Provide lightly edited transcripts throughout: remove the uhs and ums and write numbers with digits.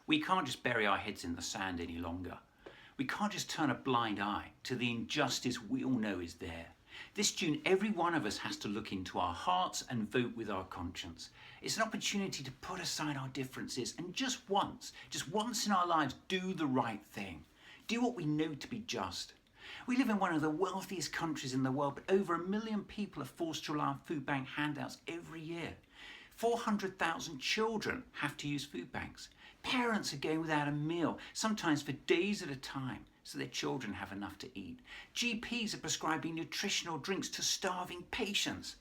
We can't just bury our heads in the sand any longer. We can't just turn a blind eye to the injustice we all know is there. This June, every one of us has to look into our hearts and vote with our conscience. It's an opportunity to put aside our differences and just once in our lives, do the right thing. Do what we know to be just. We live in one of the wealthiest countries in the world, but over 1 million people are forced to rely on food bank handouts every year. 400,000 children have to use food banks. Parents are going without a meal, sometimes for days at a time, so their children have enough to eat. GPs are prescribing nutritional drinks to starving patients.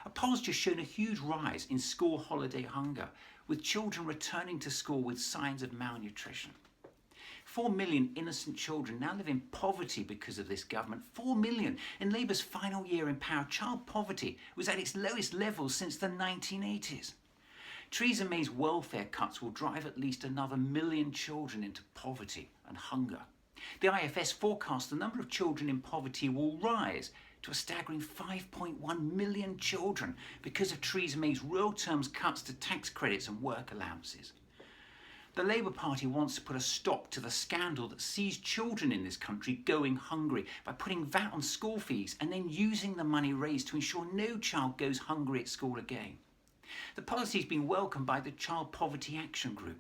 A poll's just shown a huge rise in school holiday hunger, with children returning to school with signs of malnutrition. 4 million innocent children now live in poverty because of this government. 4 million. In Labour's final year in power, child poverty was at its lowest level since the 1980s. Theresa May's welfare cuts will drive at least another 1 million children into poverty and hunger. The IFS forecasts the number of children in poverty will rise to a staggering 5.1 million children because of Theresa May's real terms cuts to tax credits and work allowances. The Labour Party wants to put a stop to the scandal that sees children in this country going hungry by putting VAT on school fees and then using the money raised to ensure no child goes hungry at school again. The policy has been welcomed by the Child Poverty Action Group,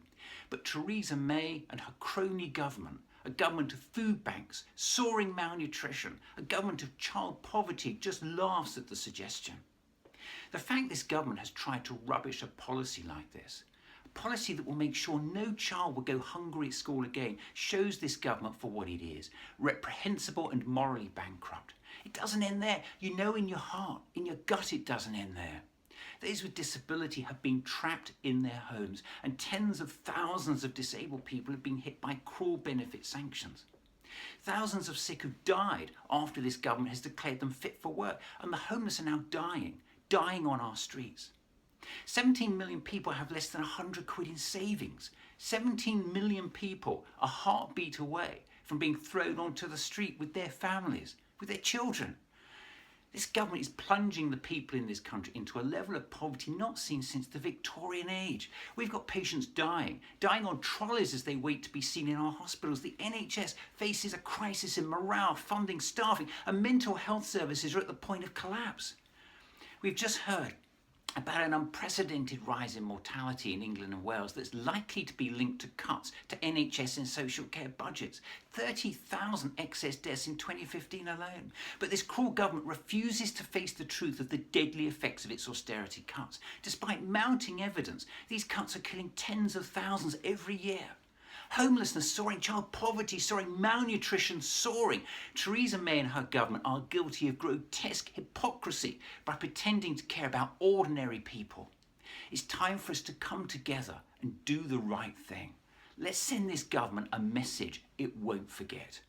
but Theresa May and her crony government, a government of food banks, soaring malnutrition, a government of child poverty, just laughs at the suggestion. The fact this government has tried to rubbish a policy like this, a policy that will make sure no child will go hungry at school again, shows this government for what it is, reprehensible and morally bankrupt. It doesn't end there. You know in your heart, in your gut, it doesn't end there. Those with disability have been trapped in their homes, and tens of thousands of disabled people have been hit by cruel benefit sanctions. Thousands of sick have died after this government has declared them fit for work, and the homeless are now dying on our streets. 17 million people have less than 100 quid in savings. 17 million people a heartbeat away from being thrown onto the street with their families, with their children. This government is plunging the people in this country into a level of poverty not seen since the Victorian age. We've got patients dying on trolleys as they wait to be seen in our hospitals. The NHS faces a crisis in morale, funding, staffing, and mental health services are at the point of collapse. We've just heard about an unprecedented rise in mortality in England and Wales that's likely to be linked to cuts to NHS and social care budgets. 30,000 excess deaths in 2015 alone. But this cruel government refuses to face the truth of the deadly effects of its austerity cuts. Despite mounting evidence, these cuts are killing tens of thousands every year. Homelessness soaring, child poverty soaring, malnutrition soaring. Theresa May and her government are guilty of grotesque hypocrisy by pretending to care about ordinary people. It's time for us to come together and do the right thing. Let's send this government a message it won't forget.